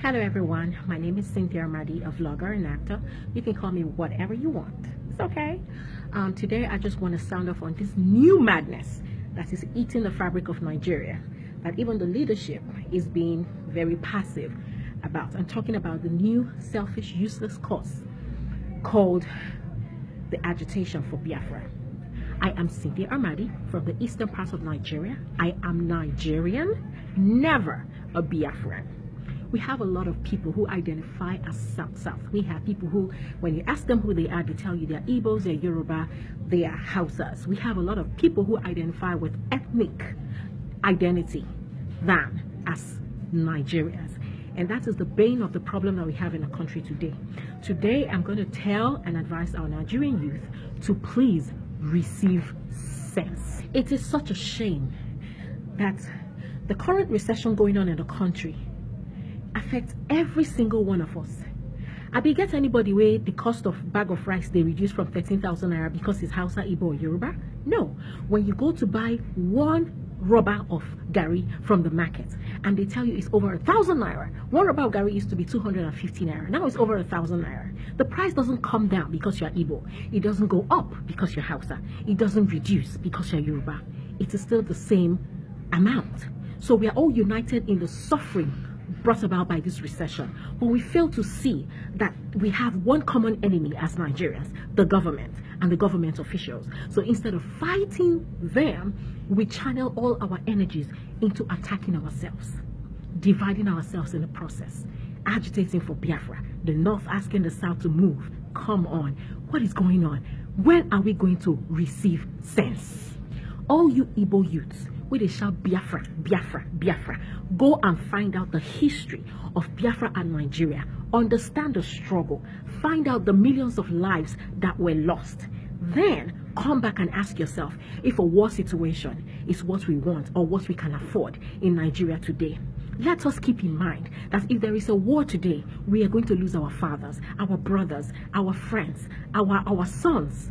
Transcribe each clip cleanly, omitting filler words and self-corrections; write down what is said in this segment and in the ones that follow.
Hello everyone, my name is Cynthia Armadi, a vlogger and actor. You can call me whatever you want. It's okay. Today I just want to sound off on this new madness that is eating the fabric of Nigeria, that even the leadership is being very passive about. I'm talking about the new selfish, useless cause called the agitation for Biafra. I am Cynthia Armadi from the eastern part of Nigeria. I am Nigerian, never a Biafran. We have a lot of people who identify as South. We have people who, when you ask them who they are, they tell you they're Igbos, they're Yoruba, they are Hausas. We have a lot of people who identify with ethnic identity than as Nigerians. And that is the bane of the problem that we have in the country today. Today, I'm going to tell and advise our Nigerian youth to please receive sense. It is such a shame that the current recession going on in the country affects every single one of us. I be get anybody where the cost of bag of rice they reduce from 13,000 naira because it's Hausa, Igbo, or Yoruba? No. When you go to buy one rubber of gari from the market and they tell you it's over 1,000 naira, one rubber of gari used to be 250 naira. Now it's over 1,000 naira. The price doesn't come down because you're Igbo. It doesn't go up because you're Hausa. It doesn't reduce because you're Yoruba. It is still the same amount. So we are all united in the suffering brought about by this recession, but we fail to see that we have one common enemy as Nigerians, the government and the government officials. So instead of fighting them, we channel all our energies into attacking ourselves, dividing ourselves in the process, agitating for Biafra, the North asking the South to move. Come on, what is going on? When are we going to receive sense? All you Igbo youths, where they shout Biafra, Biafra, Biafra, go and find out the history of Biafra and Nigeria. Understand the struggle. Find out the millions of lives that were lost. Then come back and ask yourself if a war situation is what we want or what we can afford in Nigeria today. Let us keep in mind that if there is a war today, we are going to lose our fathers, our brothers, our friends, our sons.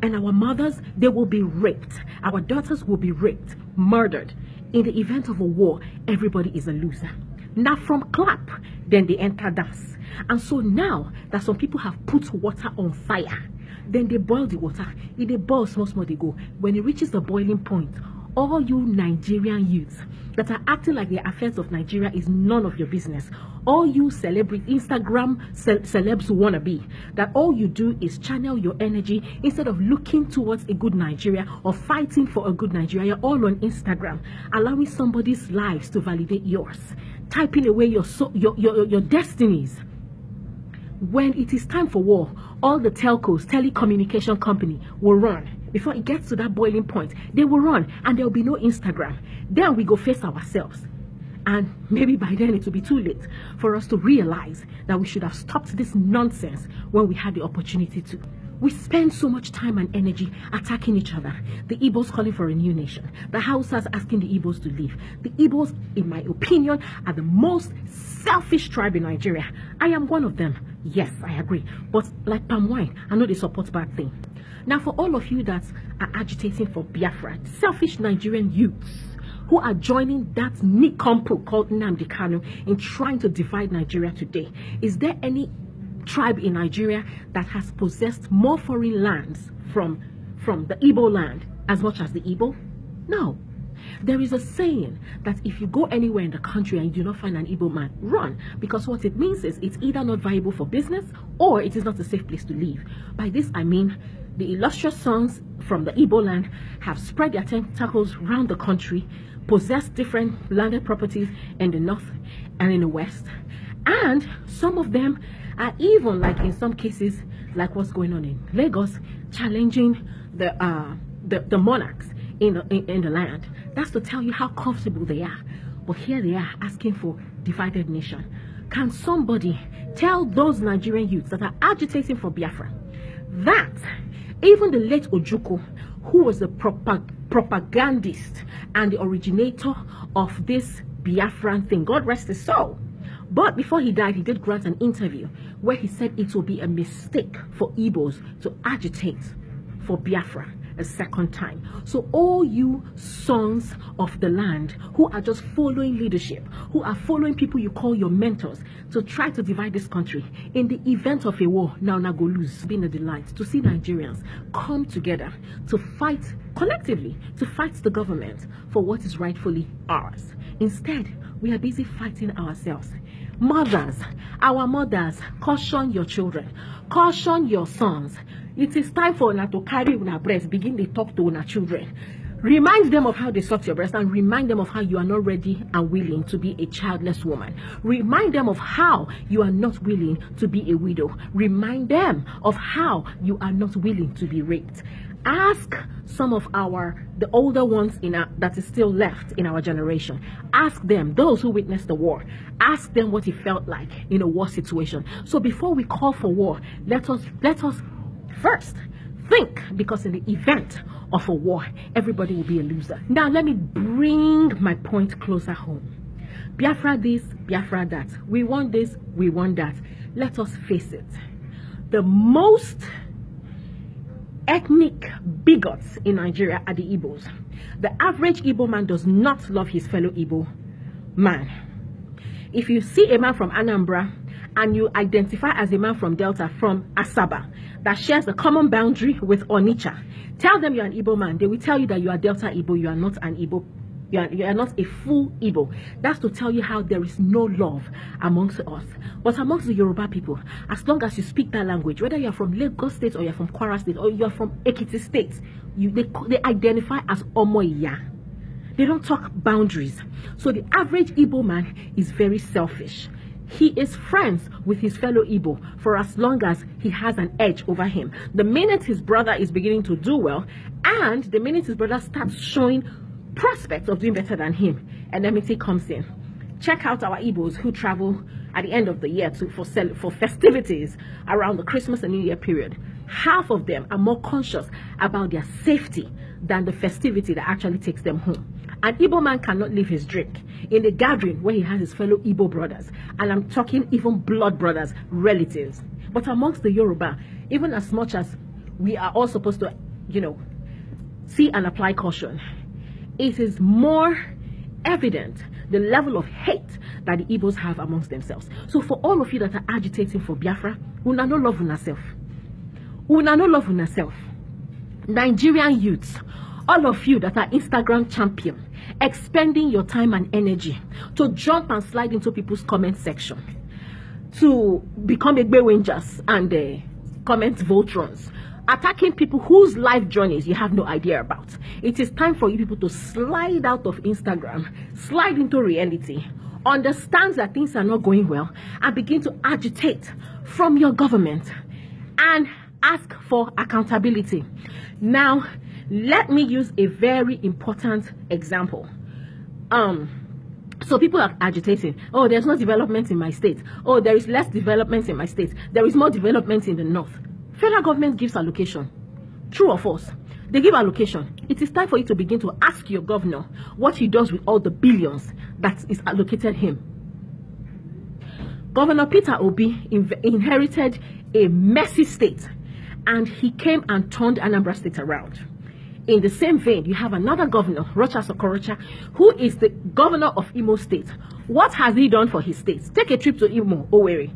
And our mothers, they will be raped. Our daughters will be raped, murdered. In the event of a war, everybody is a loser. Now from clap, then they enter dance. And so now that some people have put water on fire, then they boil the water. If they boil small, they go. When it reaches the boiling point, all you Nigerian youths that are acting like the affairs of Nigeria is none of your business. All you celebrity Instagram celebs who wanna be, that all you do is channel your energy instead of looking towards a good Nigeria or fighting for a good Nigeria. You're all on Instagram, allowing somebody's lives to validate yours, typing away your destinies. When it is time for war, all the telcos, telecommunication company will run. Before it gets to that boiling point, they will run and there will be no Instagram. Then we go face ourselves. And maybe by then it will be too late for us to realize that we should have stopped this nonsense when we had the opportunity to. We spend so much time and energy attacking each other. The Igbos calling for a new nation. The Hausas asking the Igbos to leave. The Igbos, in my opinion, are the most selfish tribe in Nigeria. I am one of them. Yes, I agree. But like palm wine, I know they support bad thing. Now, for all of you that are agitating for Biafra, selfish Nigerian youths who are joining that nincompoop called Nnamdi Kanu in trying to divide Nigeria today, is there any tribe in Nigeria that has possessed more foreign lands from the Igbo land as much as the Igbo? No. There is a saying that if you go anywhere in the country and you do not find an Igbo man, run, because what it means is it's either not viable for business or it is not a safe place to live. By this I mean the illustrious sons from the Igbo land have spread their tentacles around the country, possessed different landed properties in the north and in the west, and some of them are even, like in some cases, like what's going on in Lagos, challenging the monarchs in the land. That's to tell you how comfortable they are. But here they are asking for divided nation. Can somebody tell those Nigerian youths that are agitating for Biafra that even the late Ojukwu, who was the propagandist and the originator of this Biafran thing, God rest his soul, but before he died, he did grant an interview where he said it will be a mistake for Igbos to agitate for Biafra, a second time. So all you sons of the land who are just following leadership, who are following people you call your mentors to try to divide this country, in the event of a war, now go lose. It's been a delight to see Nigerians come together to fight collectively, to fight the government for what is rightfully ours. Instead, we are busy fighting ourselves. Mothers, our mothers, caution your children, caution your sons. It is time for una to carry una breast, begin to talk to una children. Remind them of how they sucked your breast, and remind them of how you are not ready and willing to be a childless woman. Remind them of how you are not willing to be a widow. Remind them of how you are not willing to be raped. Ask some of the older ones that is still left in our generation. Ask them, those who witnessed the war, ask them what it felt like in a war situation. So before we call for war, let us first think, because in the event of a war, everybody will be a loser. Now let me bring my point closer home. Biafra this, Biafra that. We want this, we want that. Let us face it. The most ethnic bigots in Nigeria are the Igbos. The average Igbo man does not love his fellow Igbo man. If you see a man from Anambra and you identify as a man from Delta, from Asaba, that shares a common boundary with Onitsha, tell them you're an Igbo man. They will tell you that you are Delta Igbo, you are not an Igbo. You are not a full Igbo. That's to tell you how there is no love amongst us. But amongst the Yoruba people, as long as you speak that language, whether you're from Lagos State or you're from Kwara State or you're from Ekiti State, they identify as Omoya. They don't talk boundaries. So the average Igbo man is very selfish. He is friends with his fellow Igbo for as long as he has an edge over him. The minute his brother is beginning to do well, and the minute his brother starts showing prospects of doing better than him, enmity comes in. Check out our Igbos who travel at the end of the year for festivities around the Christmas and New Year period. Half of them are more conscious about their safety than the festivity that actually takes them home. An Igbo man cannot leave his drink in a gathering where he has his fellow Igbo brothers, and I'm talking even blood brothers, relatives. But amongst the Yoruba, even as much as we are all supposed to, see and apply caution, it is more evident the level of hate that the Igbos have amongst themselves. So for all of you that are agitating for Biafra, una no love una self. Una no love una self. Nigerian youths, all of you that are Instagram champion, expending your time and energy to jump and slide into people's comment section, to become Egbewinjas and comment Voltrons, attacking people whose life journeys you have no idea about. It is time for you people to slide out of Instagram, slide into reality, understand that things are not going well, and begin to agitate from your government and ask for accountability. Now, let me use a very important example. So people are agitating. Oh, there's no development in my state. Oh, there is less development in my state. There is more development in the north. Federal government gives allocation. True or false? They give allocation. It is time for you to begin to ask your governor what he does with all the billions that is allocated him. Governor Peter Obi inherited a messy state, and he came and turned Anambra State around. In the same vein, you have another governor, Rocha Sokorocha, who is the governor of Imo State. What has he done for his state? Take a trip to Imo, Owerri,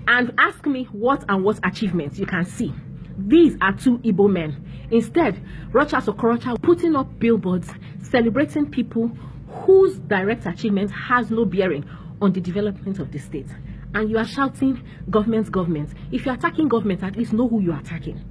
and ask me what achievements you can see. These are two Igbo men. Instead, Rocha Sokorocha putting up billboards celebrating people whose direct achievement has no bearing on the development of the state. And you are shouting, government. If you're attacking government, at least know who you're attacking.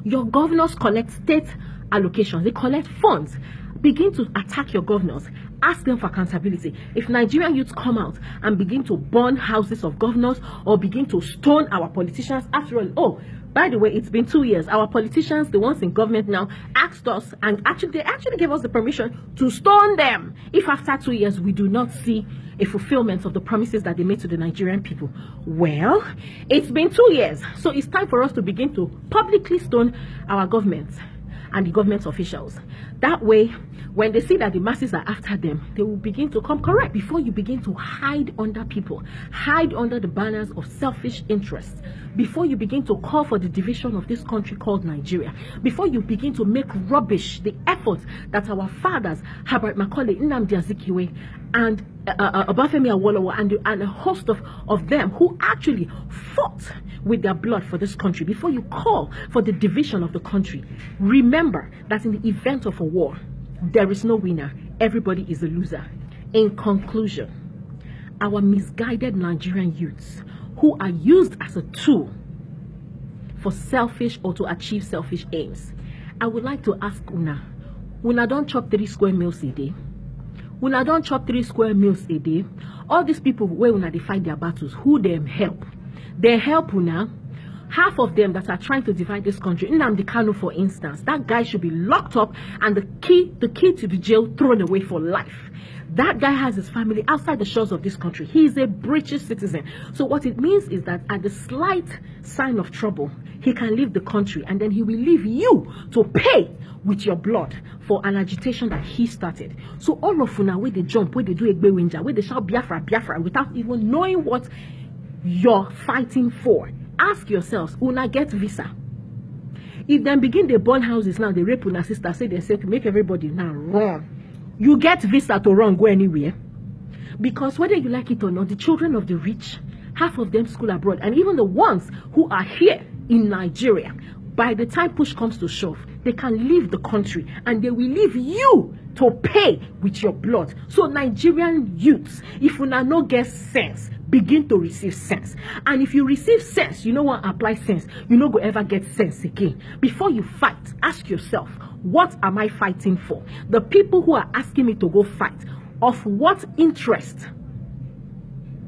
Your governors collect state allocations. They collect funds. Begin to attack your governors. Ask them for accountability. If Nigerian youths come out and begin to burn houses of governors or begin to stone our politicians, after all, oh, by the way, it's been 2 years. Our politicians, the ones in government now, asked us, and they actually gave us the permission to stone them if after 2 years we do not see a fulfillment of the promises that they made to the Nigerian people. Well, it's been 2 years, so it's time for us to begin to publicly stone our government. and the government officials. That way, when they see that the masses are after them, they will begin to come correct before you begin to hide under people, hide under the banners of selfish interests, before you begin to call for the division of this country called Nigeria, before you begin to make rubbish the efforts that our fathers, Herbert Macaulay, Nnamdi Azikiwe, and Obafemi Awolowo, and a host of them who actually fought with their blood for this country, before you call for the division of the country. Remember that in the event of a war, there is no winner. Everybody is a loser. In conclusion, our misguided Nigerian youths who are used as a tool for selfish or to achieve selfish aims, I would like to ask Una don't chop 3 square meals a day. Una don't chop 3 square meals a day. All these people where Una they fight their battles, who them help? They help Una. Half of them that are trying to divide this country, Nnamdi Kanu, for instance, that guy should be locked up and the key to the jail thrown away for life. That guy has his family outside the shores of this country. He is a British citizen. So what it means is that at the slight sign of trouble, he can leave the country, and then he will leave you to pay with your blood for an agitation that he started. So all of Una, where they jump, where they do Egbe Winja, where they shout Biafra, Biafra, without even knowing what you're fighting for. Ask yourselves, Una get visa? If them begin they burn houses now, they rape Una sister, say they say to make everybody now run. You get visa to run, go anywhere. Because whether you like it or not, the children of the rich, half of them school abroad, and even the ones who are here in Nigeria, by the time push comes to shove, they can leave the country and they will leave you to pay with your blood. So Nigerian youths, if you now no get sense, begin to receive sense. And if you receive sense, you know what, apply sense, you no go ever get sense again. Before you fight, ask yourself, what am I fighting for? The people who are asking me to go fight, of what interest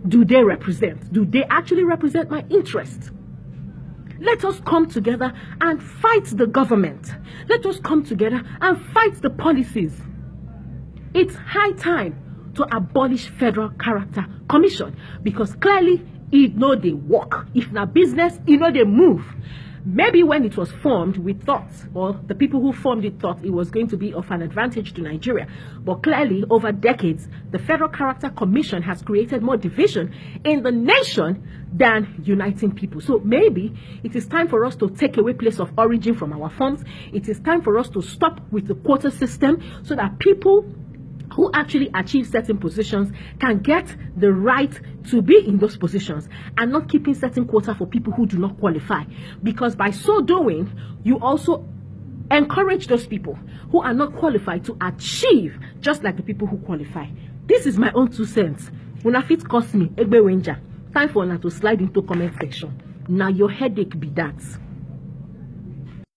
do they represent? Do they actually represent my interest? Let us come together and fight the government. Let us come together and fight the policies. It's high time to abolish Federal Character Commission, because clearly it know they work. If not business, it know they move. Maybe when it was formed, we thought, or the people who formed it thought it was going to be of an advantage to Nigeria. But clearly, over decades, the Federal Character Commission has created more division in the nation than uniting people. So maybe it is time for us to take away place of origin from our forms. It is time for us to stop with the quota system so that people who actually achieve certain positions can get the right to be in those positions, and not keeping certain quota for people who do not qualify. Because by so doing, you also encourage those people who are not qualified to achieve just like the people who qualify. This is my own 2 cents. Una fit cost me Egbe Wenja. Time for una to slide into comment section. Now your headache be that.